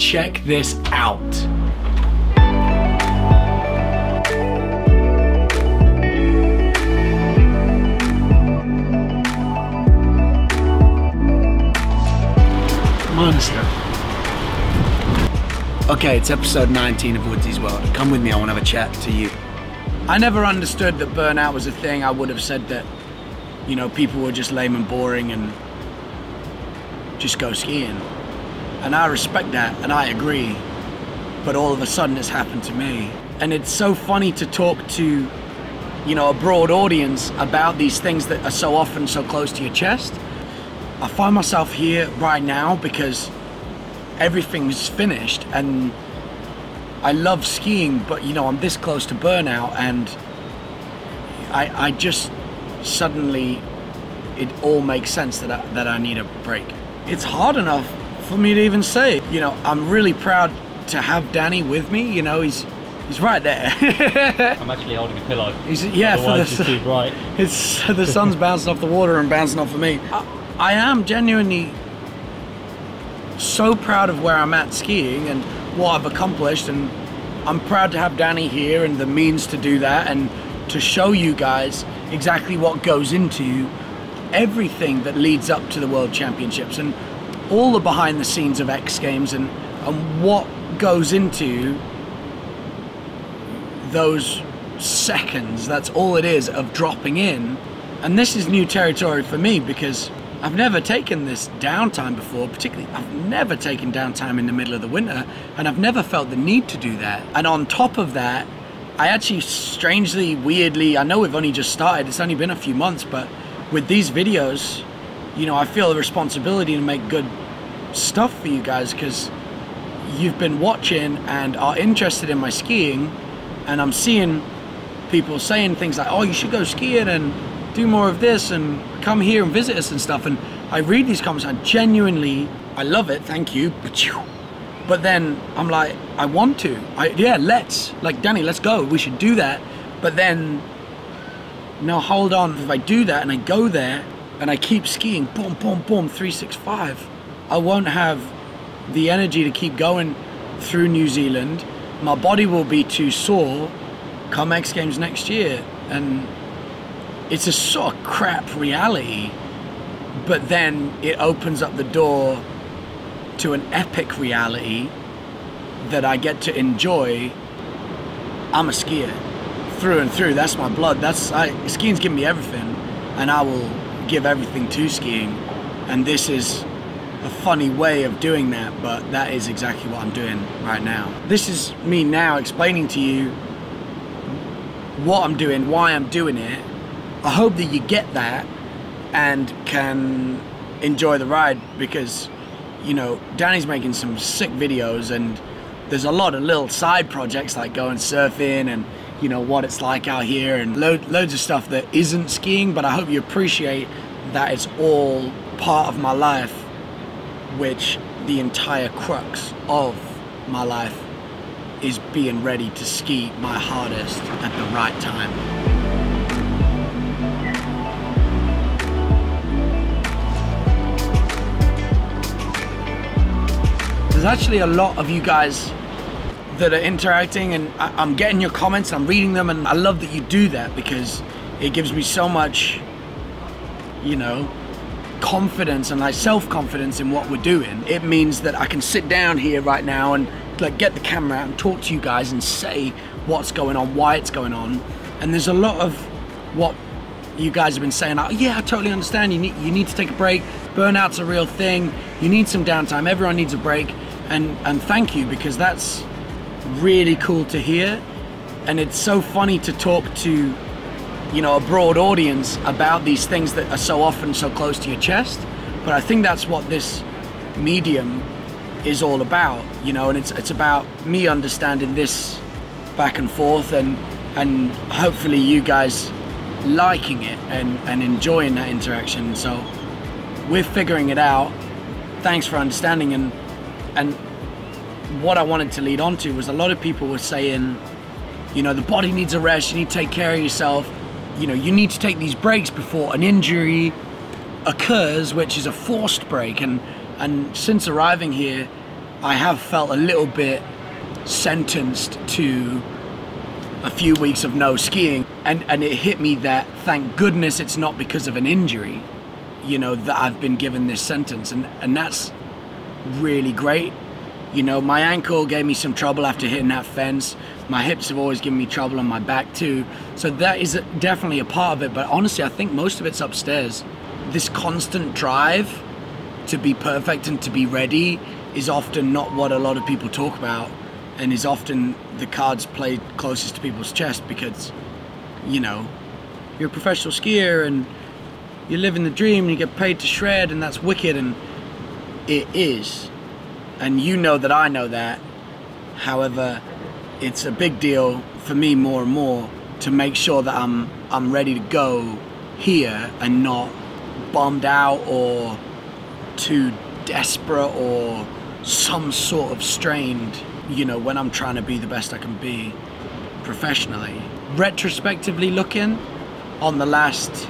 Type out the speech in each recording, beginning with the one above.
check this out. Monster. Okay, it's episode 19 of Woody's World. Come with me, I want to have a chat to you. I never understood that burnout was a thing. I would have said that, you know, people were just lame and boring and just go skiing. And I respect that and I agree. But all of a sudden it's happened to me. And it's so funny to talk to, you know, a broad audience about these things that are so often so close to your chest. I find myself here right now because everything's finished and I love skiing, but you know, I'm this close to burnout and I just suddenly, it all makes sense that I need a break. It's hard enough for me to even say, you know, I'm really proud to have Danny with me, you know, he's right there. I'm actually holding a pillow. Yeah, otherwise it's too bright. It's the sun's bouncing off the water and bouncing off of me. I am genuinely so proud of where I'm at skiing and what I've accomplished, and I'm proud to have Danny here and the means to do that and to show you guys exactly what goes into everything that leads up to the World Championships and all the behind the scenes of X Games and what goes into those seconds. That's all it is of dropping in. And this is new territory for me because I've never taken this downtime before, particularly I've never taken downtime in the middle of the winter, and I've never felt the need to do that. And on top of that, I actually strangely, weirdly, I know we've only just started, it's only been a few months, but with these videos, you know, I feel a responsibility to make good stuff for you guys because you've been watching and are interested in my skiing, and I'm seeing people saying things like, oh, you should go skiing and do more of this and come here and visit us and stuff, and I read these comments and genuinely I love it, thank you, but then I'm like, I want to, yeah, let's, like, Danny, let's go, we should do that. But then, no, hold on, if I do that and I go there and I keep skiing, boom, boom, boom, 365, I won't have the energy to keep going through New Zealand. My body will be too sore come X Games next year, and it's a sort of crap reality, but then it opens up the door to an epic reality that I get to enjoy. I'm a skier through and through. That's my blood. Skiing's given me everything, and I will give everything to skiing. And this is a funny way of doing that, but that is exactly what I'm doing right now. This is me now explaining to you what I'm doing, why I'm doing it. I hope that you get that and can enjoy the ride because, you know, Danny's making some sick videos and there's a lot of little side projects like going surfing and, you know, what it's like out here and loads of stuff that isn't skiing, but I hope you appreciate that it's all part of my life, which the entire crux of my life is being ready to ski my hardest at the right time. There's actually a lot of you guys that are interacting, and I'm getting your comments, I'm reading them, and I love that you do that because it gives me so much, you know, confidence and like self-confidence in what we're doing. It means that I can sit down here right now and like get the camera out and talk to you guys and say what's going on, why it's going on. And there's a lot of what you guys have been saying, like, yeah, I totally understand, you need to take a break, burnout's a real thing, you need some downtime, everyone needs a break, and thank you, because that's really cool to hear. And it's so funny to talk to, you know, a broad audience about these things that are so often so close to your chest. But I think that's what this medium is all about, you know, and it's about me understanding this back and forth and hopefully you guys liking it and enjoying that interaction. So we're figuring it out. Thanks for understanding. And what I wanted to lead on to was a lot of people were saying, you know, the body needs a rest, you need to take care of yourself, you know, you need to take these breaks before an injury occurs, which is a forced break. And since arriving here, I have felt a little bit sentenced to a few weeks of no skiing, and it hit me that thank goodness it's not because of an injury, you know, that I've been given this sentence, and that's really great. You know, my ankle gave me some trouble after hitting that fence. My hips have always given me trouble on my back too. So that is definitely a part of it. But honestly, I think most of it's upstairs. This constant drive to be perfect and to be ready is often not what a lot of people talk about, and is often the cards played closest to people's chest, because, you know, you're a professional skier and you live in the dream and you get paid to shred, and that's wicked, and it is. And you know that I know that. However, it's a big deal for me more and more to make sure that I'm ready to go here and not bummed out or too desperate or some sort of strained, you know, when I'm trying to be the best I can be professionally. Retrospectively looking on the last,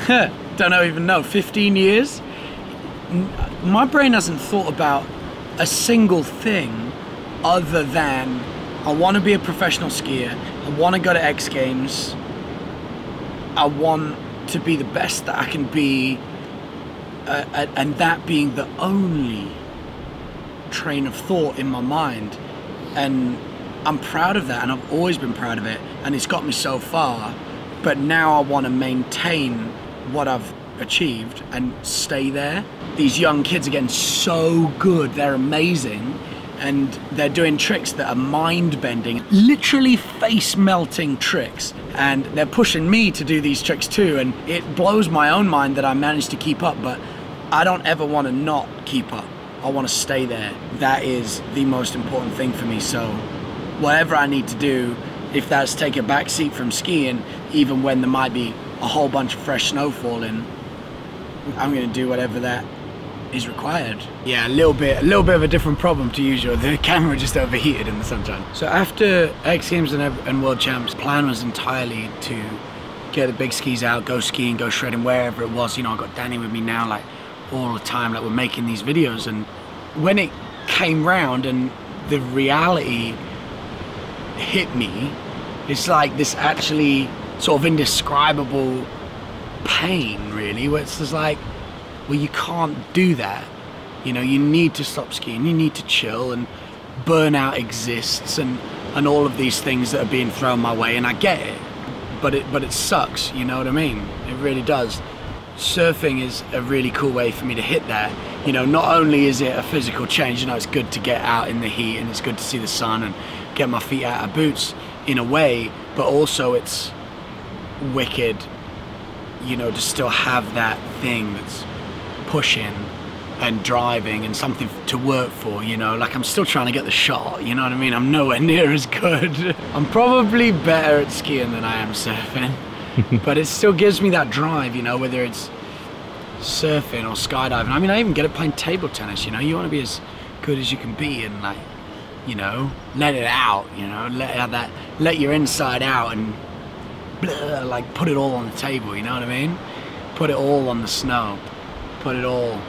don't even know, 15 years, my brain hasn't thought about a single thing other than I want to be a professional skier, I want to go to X Games, I want to be the best that I can be, and that being the only train of thought in my mind. And I'm proud of that, and I've always been proud of it, and it's got me so far. But now I want to maintain what I've achieved and stay there. These young kids are getting so good, they're amazing, and they're doing tricks that are mind-bending, literally face-melting tricks, and they're pushing me to do these tricks too, and it blows my own mind that I managed to keep up, but I don't ever want to not keep up. I want to stay there. That is the most important thing for me. So whatever I need to do, if that's take a back seat from skiing, even when there might be a whole bunch of fresh snow falling, I'm going to do whatever that is required. Yeah, a little bit of a different problem to usual. The camera just overheated in the sunshine. So after X Games and World Champs, plan was entirely to get the big skis out, go skiing, go shredding, wherever it was. You know, I got Danny with me now, like, all the time, like, we're making these videos. And when it came round and the reality hit me, it's like this actually sort of indescribable pain, really, where it's just like, well, you can't do that. You know, you need to stop skiing, you need to chill, and burnout exists, and all of these things that are being thrown my way, and I get it, but it sucks, you know what I mean? It really does. Surfing is a really cool way for me to hit that. You know, not only is it a physical change, you know, it's good to get out in the heat and it's good to see the sun and get my feet out of boots in a way, but also it's wicked, you know, to still have that thing that's pushing and driving and something to work for, you know, like I'm still trying to get the shot, you know what I mean? I'm nowhere near as good. I'm probably better at skiing than I am surfing. But it still gives me that drive, you know, whether it's surfing or skydiving. I mean, I even get it playing table tennis, you know. You want to be as good as you can be and, like, you know, let it out, you know, let your inside out and blah, like, put it all on the table, you know what I mean? Put it all on the snow, put it all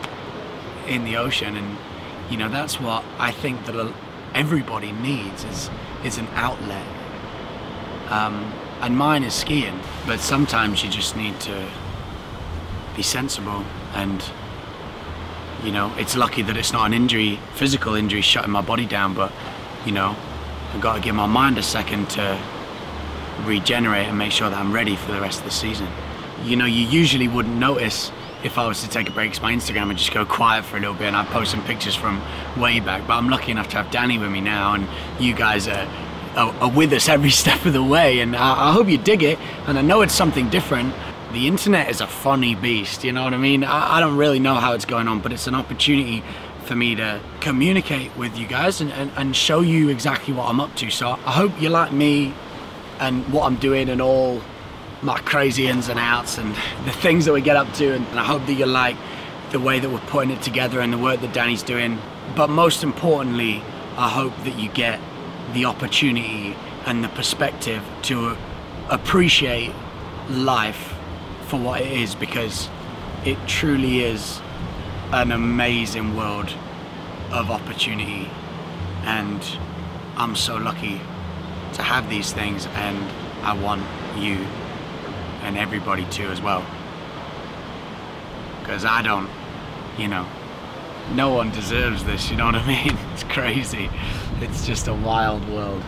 in the ocean, and, you know, that's what I think that everybody needs is an outlet. And mine is skiing, but sometimes you just need to be sensible, and, you know, it's lucky that it's not an injury, physical injury shutting my body down, but, you know, I've got to give my mind a second to regenerate and make sure that I'm ready for the rest of the season. You know, you usually wouldn't notice if I was to take a break, 'cause my Instagram would just go quiet for a little bit and I'd post some pictures from way back, but I'm lucky enough to have Danny with me now, and you guys are with us every step of the way, and I hope you dig it, and I know it's something different. The internet is a funny beast, you know what I mean? I don't really know how it's going on, but it's an opportunity for me to communicate with you guys and show you exactly what I'm up to. So I hope you like me and what I'm doing and all my crazy ins and outs and the things that we get up to, and I hope that you like the way that we're putting it together and the work that Danny's doing. But most importantly, I hope that you get the opportunity and the perspective to appreciate life for what it is, because it truly is an amazing world of opportunity and I'm so lucky to have these things, and I want you and everybody to as well, because I don't, you know, no one deserves this, you know what I mean? It's crazy. It's just a wild world.